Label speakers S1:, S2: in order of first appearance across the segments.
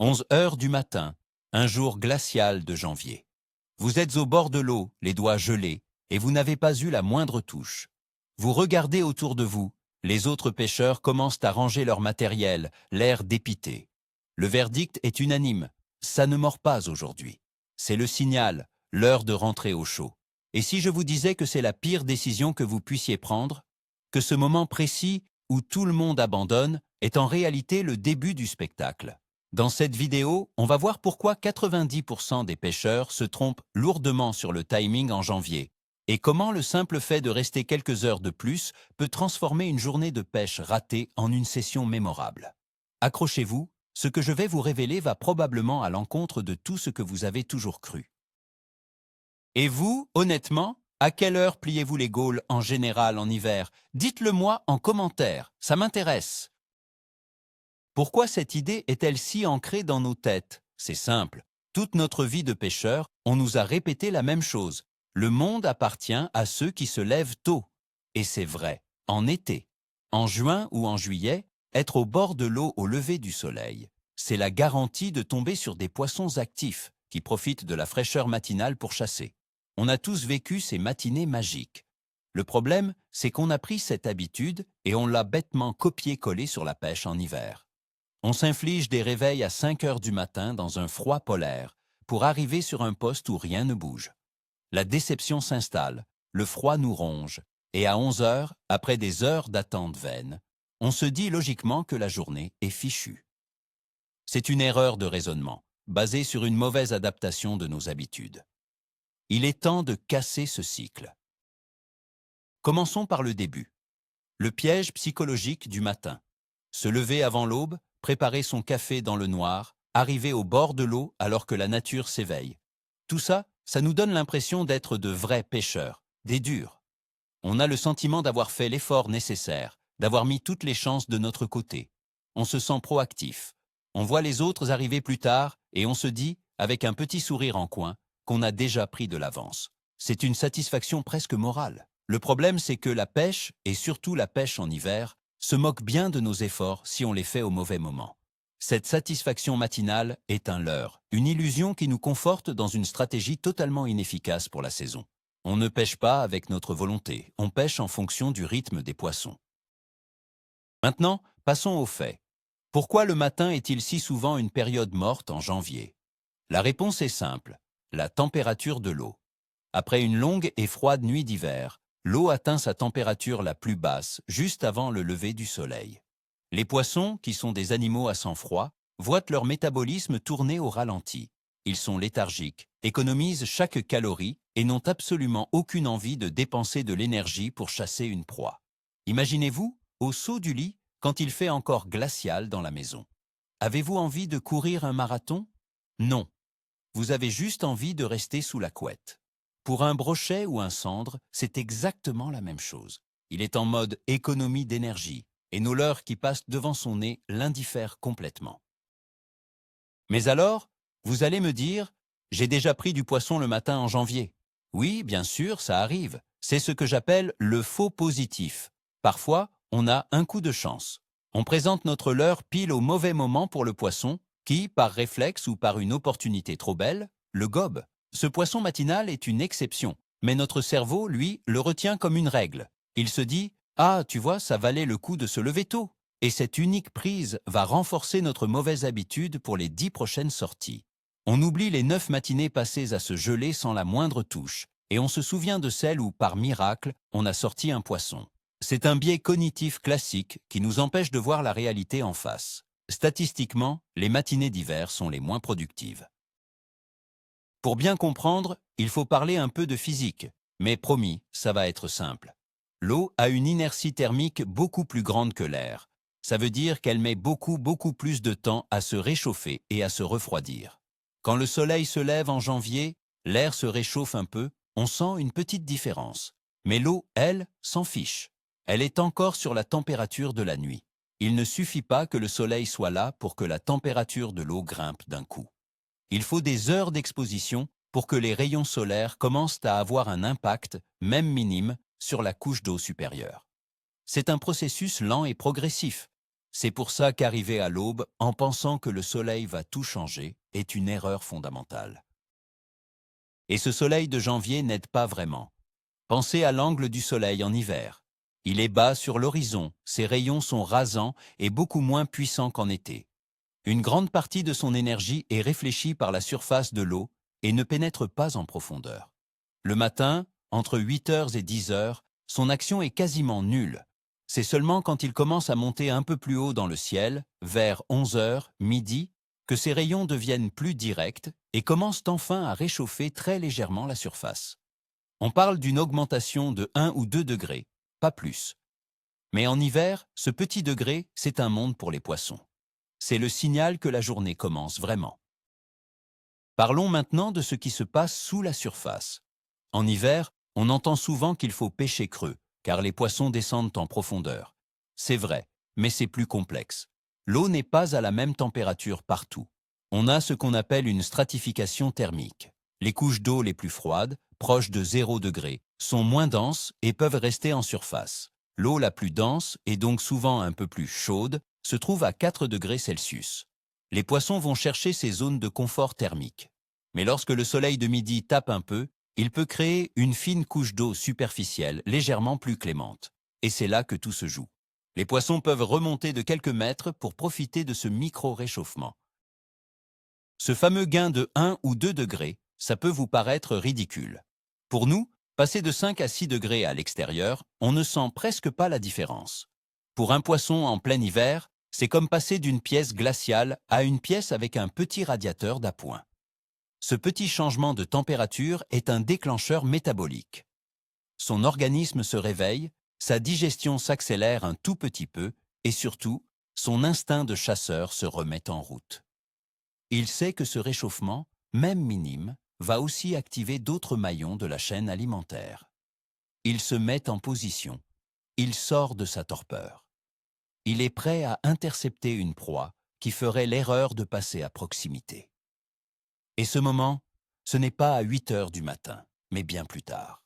S1: 11 heures du matin, un jour glacial de janvier. Vous êtes au bord de l'eau, les doigts gelés, et vous n'avez pas eu la moindre touche. Vous regardez autour de vous, les autres pêcheurs commencent à ranger leur matériel, l'air dépité. Le verdict est unanime, ça ne mord pas aujourd'hui. C'est le signal, l'heure de rentrer au chaud. Et si je vous disais que c'est la pire décision que vous puissiez prendre, que ce moment précis où tout le monde abandonne est en réalité le début du spectacle. Dans cette vidéo, on va voir pourquoi 90% des pêcheurs se trompent lourdement sur le timing en janvier et comment le simple fait de rester quelques heures de plus peut transformer une journée de pêche ratée en une session mémorable. Accrochez-vous, ce que je vais vous révéler va probablement à l'encontre de tout ce que vous avez toujours cru. Et vous, honnêtement, à quelle heure pliez-vous les gaules en général en hiver? Dites-le moi en commentaire, ça m'intéresse. Pourquoi cette idée est-elle si ancrée dans nos têtes? C'est simple. Toute notre vie de pêcheur, on nous a répété la même chose. Le monde appartient à ceux qui se lèvent tôt. Et c'est vrai, en été. En juin ou en juillet, être au bord de l'eau au lever du soleil, c'est la garantie de tomber sur des poissons actifs qui profitent de la fraîcheur matinale pour chasser. On a tous vécu ces matinées magiques. Le problème, c'est qu'on a pris cette habitude et on l'a bêtement copié-collé sur la pêche en hiver. On s'inflige des réveils à 5 heures du matin dans un froid polaire pour arriver sur un poste où rien ne bouge. La déception s'installe, le froid nous ronge, et à 11 heures, après des heures d'attente vaine, on se dit logiquement que la journée est fichue. C'est une erreur de raisonnement, basée sur une mauvaise adaptation de nos habitudes. Il est temps de casser ce cycle. Commençons par le début. Le piège psychologique du matin. Se lever avant l'aube, préparer son café dans le noir, arriver au bord de l'eau alors que la nature s'éveille. Tout ça, ça nous donne l'impression d'être de vrais pêcheurs, des durs. On a le sentiment d'avoir fait l'effort nécessaire, d'avoir mis toutes les chances de notre côté. On se sent proactif. On voit les autres arriver plus tard et on se dit, avec un petit sourire en coin, qu'on a déjà pris de l'avance. C'est une satisfaction presque morale. Le problème, c'est que la pêche, et surtout la pêche en hiver, se moque bien de nos efforts si on les fait au mauvais moment. Cette satisfaction matinale est un leurre, une illusion qui nous conforte dans une stratégie totalement inefficace pour la saison. On ne pêche pas avec notre volonté, on pêche en fonction du rythme des poissons. Maintenant, passons aux faits. Pourquoi le matin est-il si souvent une période morte en janvier? La réponse est simple, la température de l'eau. Après une longue et froide nuit d'hiver, l'eau atteint sa température la plus basse, juste avant le lever du soleil. Les poissons, qui sont des animaux à sang froid, voient leur métabolisme tourner au ralenti. Ils sont léthargiques, économisent chaque calorie et n'ont absolument aucune envie de dépenser de l'énergie pour chasser une proie. Imaginez-vous, au saut du lit, quand il fait encore glacial dans la maison. Avez-vous envie de courir un marathon? Non. Vous avez juste envie de rester sous la couette. Pour un brochet ou un cendre, c'est exactement la même chose. Il est en mode économie d'énergie, et nos leurres qui passent devant son nez l'indiffèrent complètement. Mais alors, vous allez me dire, j'ai déjà pris du poisson le matin en janvier. Oui, bien sûr, ça arrive. C'est ce que j'appelle le faux positif. Parfois, on a un coup de chance. On présente notre leurre pile au mauvais moment pour le poisson, qui, par réflexe ou par une opportunité trop belle, le gobe. Ce poisson matinal est une exception, mais notre cerveau, lui, le retient comme une règle. Il se dit « Ah, tu vois, ça valait le coup de se lever tôt ». Et cette unique prise va renforcer notre mauvaise habitude pour les 10 prochaines sorties. On oublie les 9 matinées passées à se geler sans la moindre touche, et on se souvient de celles où, par miracle, on a sorti un poisson. C'est un biais cognitif classique qui nous empêche de voir la réalité en face. Statistiquement, les matinées d'hiver sont les moins productives. Pour bien comprendre, il faut parler un peu de physique, mais promis, ça va être simple. L'eau a une inertie thermique beaucoup plus grande que l'air. Ça veut dire qu'elle met beaucoup plus de temps à se réchauffer et à se refroidir. Quand le soleil se lève en janvier, l'air se réchauffe un peu, on sent une petite différence. Mais l'eau, elle, s'en fiche. Elle est encore sur la température de la nuit. Il ne suffit pas que le soleil soit là pour que la température de l'eau grimpe d'un coup. Il faut des heures d'exposition pour que les rayons solaires commencent à avoir un impact, même minime, sur la couche d'eau supérieure. C'est un processus lent et progressif. C'est pour ça qu'arriver à l'aube en pensant que le soleil va tout changer est une erreur fondamentale. Et ce soleil de janvier n'aide pas vraiment. Pensez à l'angle du soleil en hiver. Il est bas sur l'horizon, ses rayons sont rasants et beaucoup moins puissants qu'en été. Une grande partie de son énergie est réfléchie par la surface de l'eau et ne pénètre pas en profondeur. Le matin, entre 8 heures et 10 heures, son action est quasiment nulle. C'est seulement quand il commence à monter un peu plus haut dans le ciel, vers 11 heures, midi, que ses rayons deviennent plus directs et commencent enfin à réchauffer très légèrement la surface. On parle d'une augmentation de 1 ou 2 degrés, pas plus. Mais en hiver, ce petit degré, c'est un monde pour les poissons. C'est le signal que la journée commence vraiment. Parlons maintenant de ce qui se passe sous la surface. En hiver, on entend souvent qu'il faut pêcher creux, car les poissons descendent en profondeur. C'est vrai, mais c'est plus complexe. L'eau n'est pas à la même température partout. On a ce qu'on appelle une stratification thermique. Les couches d'eau les plus froides, proches de 0 degré, sont moins denses et peuvent rester en surface. L'eau la plus dense, et donc souvent un peu plus chaude, se trouve à 4 degrés Celsius. Les poissons vont chercher ces zones de confort thermique. Mais lorsque le soleil de midi tape un peu, il peut créer une fine couche d'eau superficielle légèrement plus clémente. Et c'est là que tout se joue. Les poissons peuvent remonter de quelques mètres pour profiter de ce micro-réchauffement. Ce fameux gain de 1 ou 2 degrés, ça peut vous paraître ridicule. Pour nous, passer de 5 à 6 degrés à l'extérieur, on ne sent presque pas la différence. Pour un poisson en plein hiver, c'est comme passer d'une pièce glaciale à une pièce avec un petit radiateur d'appoint. Ce petit changement de température est un déclencheur métabolique. Son organisme se réveille, sa digestion s'accélère un tout petit peu et surtout, son instinct de chasseur se remet en route. Il sait que ce réchauffement, même minime, va aussi activer d'autres maillons de la chaîne alimentaire. Il se met en position. Il sort de sa torpeur. Il est prêt à intercepter une proie qui ferait l'erreur de passer à proximité. Et ce moment, ce n'est pas à 8 heures du matin, mais bien plus tard.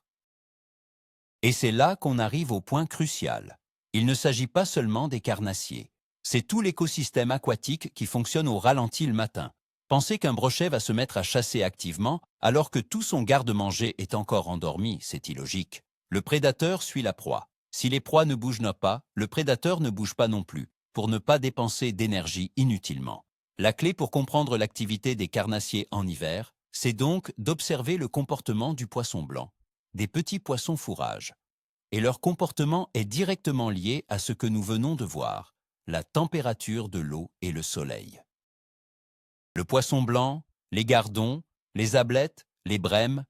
S1: Et c'est là qu'on arrive au point crucial. Il ne s'agit pas seulement des carnassiers. C'est tout l'écosystème aquatique qui fonctionne au ralenti le matin. Pensez qu'un brochet va se mettre à chasser activement alors que tout son garde-manger est encore endormi, c'est illogique. Le prédateur suit la proie. Si les proies ne bougent pas, le prédateur ne bouge pas non plus, pour ne pas dépenser d'énergie inutilement. La clé pour comprendre l'activité des carnassiers en hiver, c'est donc d'observer le comportement du poisson blanc, des petits poissons fourrages. Et leur comportement est directement lié à ce que nous venons de voir, la température de l'eau et le soleil. Le poisson blanc, les gardons, les ablettes, les brèmes,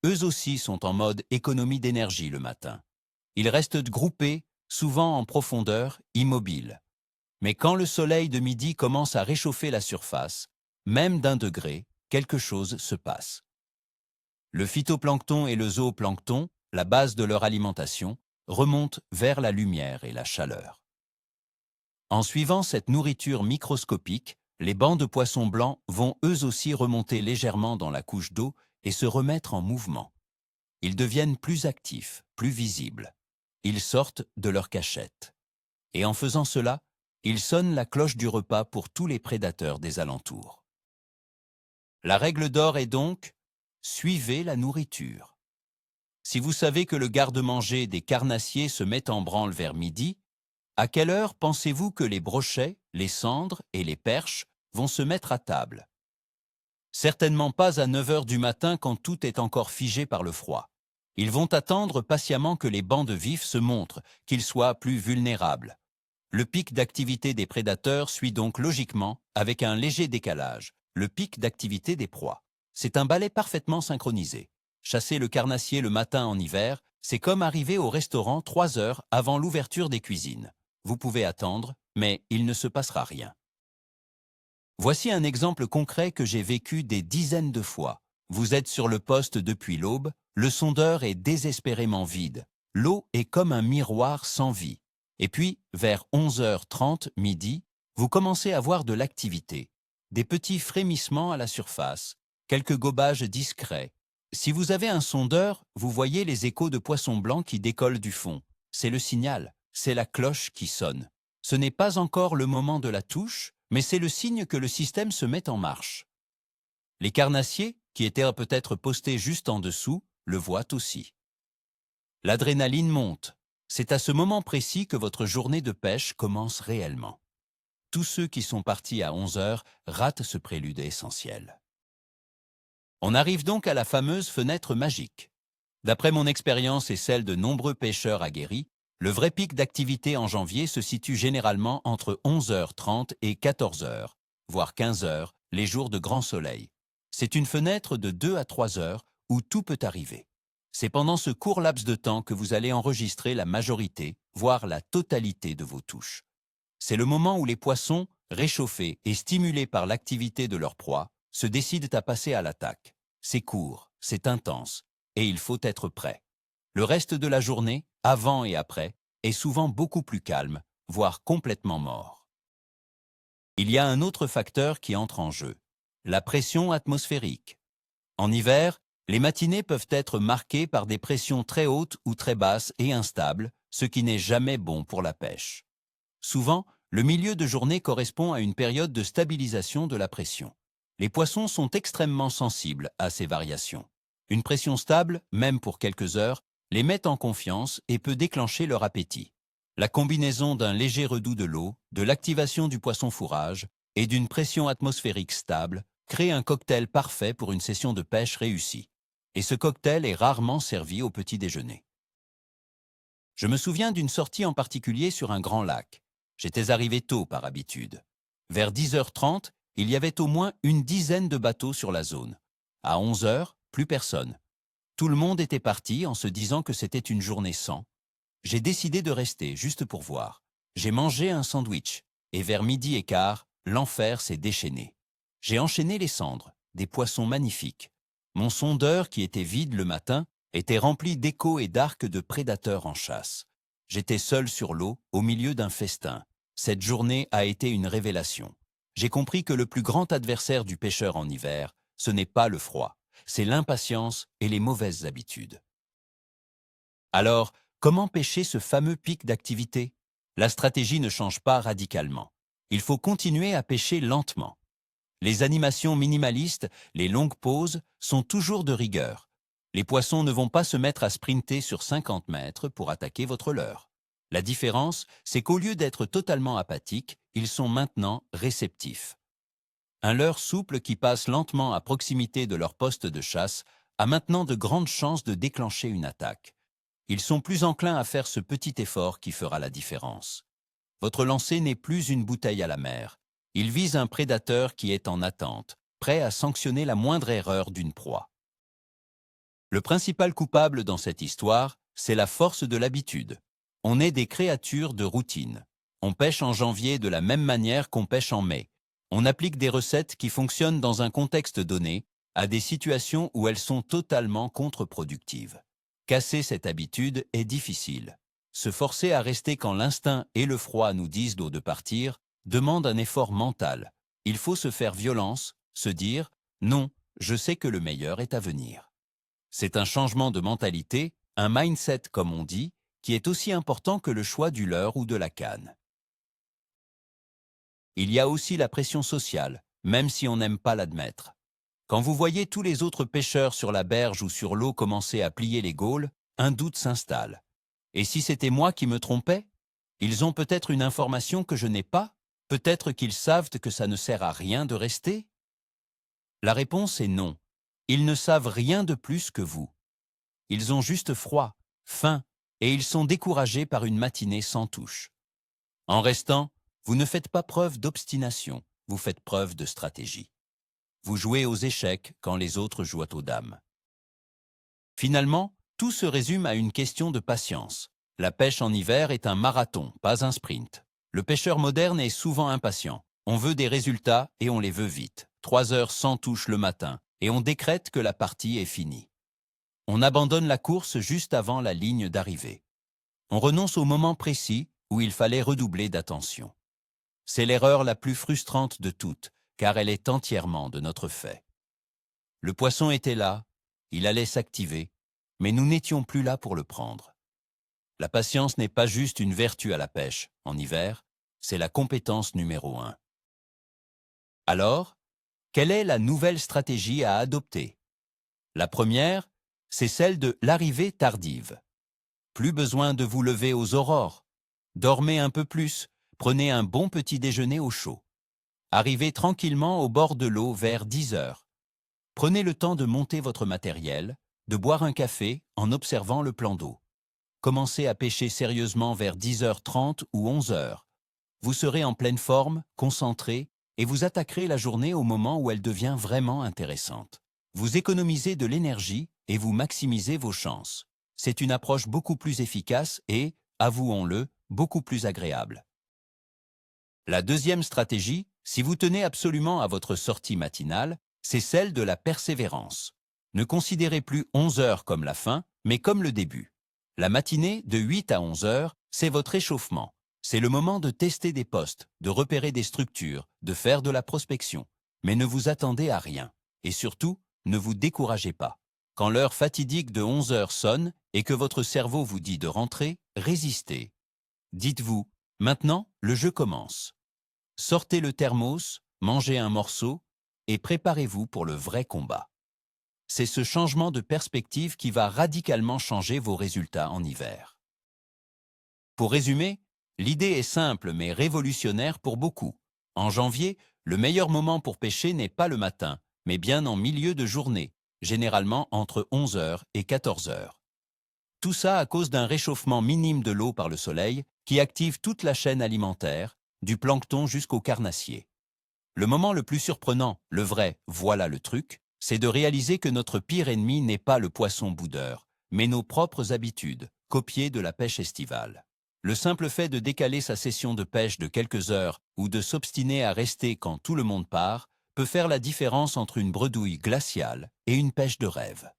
S1: eux aussi sont en mode économie d'énergie le matin. Ils restent groupés, souvent en profondeur, immobiles. Mais quand le soleil de midi commence à réchauffer la surface, même d'1 degré, quelque chose se passe. Le phytoplancton et le zooplancton, la base de leur alimentation, remontent vers la lumière et la chaleur. En suivant cette nourriture microscopique, les bancs de poissons blancs vont eux aussi remonter légèrement dans la couche d'eau et se remettre en mouvement. Ils deviennent plus actifs, plus visibles. Ils sortent de leur cachette. Et en faisant cela, ils sonnent la cloche du repas pour tous les prédateurs des alentours. La règle d'or est donc, suivez la nourriture. Si vous savez que le garde-manger des carnassiers se met en branle vers midi, à quelle heure pensez-vous que les brochets, les cendres et les perches vont se mettre à table? Certainement pas à 9 heures du matin quand tout est encore figé par le froid. Ils vont attendre patiemment que les bancs de vifs se montrent, qu'ils soient plus vulnérables. Le pic d'activité des prédateurs suit donc logiquement, avec un léger décalage, le pic d'activité des proies. C'est un balai parfaitement synchronisé. Chasser le carnassier le matin en hiver, c'est comme arriver au restaurant 3 heures avant l'ouverture des cuisines. Vous pouvez attendre, mais il ne se passera rien. Voici un exemple concret que j'ai vécu des dizaines de fois. Vous êtes sur le poste depuis l'aube, le sondeur est désespérément vide. L'eau est comme un miroir sans vie. Et puis, vers 11h30, midi, vous commencez à voir de l'activité. Des petits frémissements à la surface, quelques gobages discrets. Si vous avez un sondeur, vous voyez les échos de poissons blancs qui décollent du fond. C'est le signal, c'est la cloche qui sonne. Ce n'est pas encore le moment de la touche, mais c'est le signe que le système se met en marche. Les carnassiers, qui étaient peut-être postés juste en dessous, le voient aussi. L'adrénaline monte. C'est à ce moment précis que votre journée de pêche commence réellement. Tous ceux qui sont partis à 11 heures ratent ce prélude essentiel. On arrive donc à la fameuse fenêtre magique. D'après mon expérience et celle de nombreux pêcheurs aguerris, le vrai pic d'activité en janvier se situe généralement entre 11h30 et 14h, voire 15h, les jours de grand soleil. C'est une fenêtre de 2 à 3 heures où tout peut arriver. C'est pendant ce court laps de temps que vous allez enregistrer la majorité, voire la totalité de vos touches. C'est le moment où les poissons, réchauffés et stimulés par l'activité de leur proie, se décident à passer à l'attaque. C'est court, c'est intense, et il faut être prêt. Le reste de la journée, avant et après, est souvent beaucoup plus calme, voire complètement mort. Il y a un autre facteur qui entre en jeu, la pression atmosphérique. En hiver, les matinées peuvent être marquées par des pressions très hautes ou très basses et instables, ce qui n'est jamais bon pour la pêche. Souvent, le milieu de journée correspond à une période de stabilisation de la pression. Les poissons sont extrêmement sensibles à ces variations. Une pression stable, même pour quelques heures, les met en confiance et peut déclencher leur appétit. La combinaison d'un léger redout de l'eau, de l'activation du poisson fourrage et d'une pression atmosphérique stable crée un cocktail parfait pour une session de pêche réussie. Et ce cocktail est rarement servi au petit déjeuner. Je me souviens d'une sortie en particulier sur un grand lac. J'étais arrivé tôt par habitude. Vers 10h30, il y avait au moins une dizaine de bateaux sur la zone. À 11h, plus personne. Tout le monde était parti en se disant que c'était une journée sans. J'ai décidé de rester juste pour voir. J'ai mangé un sandwich et vers 12h15, l'enfer s'est déchaîné. J'ai enchaîné les cendres, des poissons magnifiques. Mon sondeur, qui était vide le matin, était rempli d'échos et d'arcs de prédateurs en chasse. J'étais seul sur l'eau, au milieu d'un festin. Cette journée a été une révélation. J'ai compris que le plus grand adversaire du pêcheur en hiver, ce n'est pas le froid, c'est l'impatience et les mauvaises habitudes. Alors, comment pêcher ce fameux pic d'activité? La stratégie ne change pas radicalement. Il faut continuer à pêcher lentement. Les animations minimalistes, les longues pauses, sont toujours de rigueur. Les poissons ne vont pas se mettre à sprinter sur 50 mètres pour attaquer votre leurre. La différence, c'est qu'au lieu d'être totalement apathiques, ils sont maintenant réceptifs. Un leurre souple qui passe lentement à proximité de leur poste de chasse a maintenant de grandes chances de déclencher une attaque. Ils sont plus enclins à faire ce petit effort qui fera la différence. Votre lancer n'est plus une bouteille à la mer. Il vise un prédateur qui est en attente, prêt à sanctionner la moindre erreur d'une proie. Le principal coupable dans cette histoire, c'est la force de l'habitude. On est des créatures de routine. On pêche en janvier de la même manière qu'on pêche en mai. On applique des recettes qui fonctionnent dans un contexte donné, à des situations où elles sont totalement contre-productives. Casser cette habitude est difficile. Se forcer à rester quand l'instinct et le froid nous disent d'eau de partir demande un effort mental. Il faut se faire violence, se dire « Non, je sais que le meilleur est à venir ». C'est un changement de mentalité, un mindset comme on dit, qui est aussi important que le choix du leurre ou de la canne. Il y a aussi la pression sociale, même si on n'aime pas l'admettre. Quand vous voyez tous les autres pêcheurs sur la berge ou sur l'eau commencer à plier les gaules, un doute s'installe. Et si c'était moi qui me trompais? Ils ont peut-être une information que je n'ai pas? Peut-être qu'ils savent que ça ne sert à rien de rester? La réponse est non. Ils ne savent rien de plus que vous. Ils ont juste froid, faim, et ils sont découragés par une matinée sans touche. En restant, vous ne faites pas preuve d'obstination, vous faites preuve de stratégie. Vous jouez aux échecs quand les autres jouent aux dames. Finalement, tout se résume à une question de patience. La pêche en hiver est un marathon, pas un sprint. Le pêcheur moderne est souvent impatient. On veut des résultats et on les veut vite. 3 heures sans touche le matin et on décrète que la partie est finie. On abandonne la course juste avant la ligne d'arrivée. On renonce au moment précis où il fallait redoubler d'attention. C'est l'erreur la plus frustrante de toutes, car elle est entièrement de notre fait. Le poisson était là, il allait s'activer, mais nous n'étions plus là pour le prendre. La patience n'est pas juste une vertu à la pêche, en hiver, c'est la compétence numéro 1. Alors, quelle est la nouvelle stratégie à adopter? La première, c'est celle de l'arrivée tardive. Plus besoin de vous lever aux aurores. Dormez un peu plus, prenez un bon petit déjeuner au chaud. Arrivez tranquillement au bord de l'eau vers 10 heures. Prenez le temps de monter votre matériel, de boire un café en observant le plan d'eau. Commencez à pêcher sérieusement vers 10h30 ou 11 heures. Vous serez en pleine forme, concentré, et vous attaquerez la journée au moment où elle devient vraiment intéressante. Vous économisez de l'énergie et vous maximisez vos chances. C'est une approche beaucoup plus efficace et, avouons-le, beaucoup plus agréable. La deuxième stratégie, si vous tenez absolument à votre sortie matinale, c'est celle de la persévérance. Ne considérez plus 11 heures comme la fin, mais comme le début. La matinée, de 8 à 11 heures, c'est votre échauffement. C'est le moment de tester des postes, de repérer des structures, de faire de la prospection. Mais ne vous attendez à rien. Et surtout, ne vous découragez pas. Quand l'heure fatidique de 11 heures sonne et que votre cerveau vous dit de rentrer, résistez. Dites-vous, maintenant, le jeu commence. Sortez le thermos, mangez un morceau et préparez-vous pour le vrai combat. C'est ce changement de perspective qui va radicalement changer vos résultats en hiver. Pour résumer, l'idée est simple mais révolutionnaire pour beaucoup. En janvier, le meilleur moment pour pêcher n'est pas le matin, mais bien en milieu de journée, généralement entre 11 heures et 14 heures. Tout ça à cause d'un réchauffement minime de l'eau par le soleil qui active toute la chaîne alimentaire, du plancton jusqu'aux carnassiers. Le moment le plus surprenant, le vrai, voilà le truc, c'est de réaliser que notre pire ennemi n'est pas le poisson boudeur, mais nos propres habitudes, copiées de la pêche estivale. Le simple fait de décaler sa session de pêche de quelques heures ou de s'obstiner à rester quand tout le monde part peut faire la différence entre une bredouille glaciale et une pêche de rêve.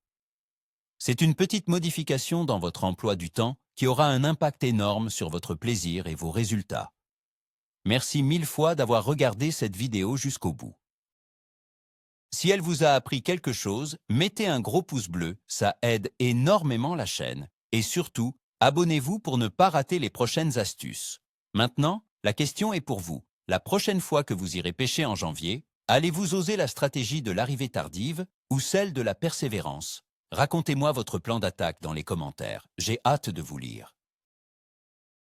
S1: C'est une petite modification dans votre emploi du temps qui aura un impact énorme sur votre plaisir et vos résultats. Merci 1000 fois d'avoir regardé cette vidéo jusqu'au bout. Si elle vous a appris quelque chose, mettez un gros pouce bleu, ça aide énormément la chaîne. Et surtout, abonnez-vous pour ne pas rater les prochaines astuces. Maintenant, la question est pour vous. La prochaine fois que vous irez pêcher en janvier, allez-vous oser la stratégie de l'arrivée tardive ou celle de la persévérance? Racontez-moi votre plan d'attaque dans les commentaires. J'ai hâte de vous lire.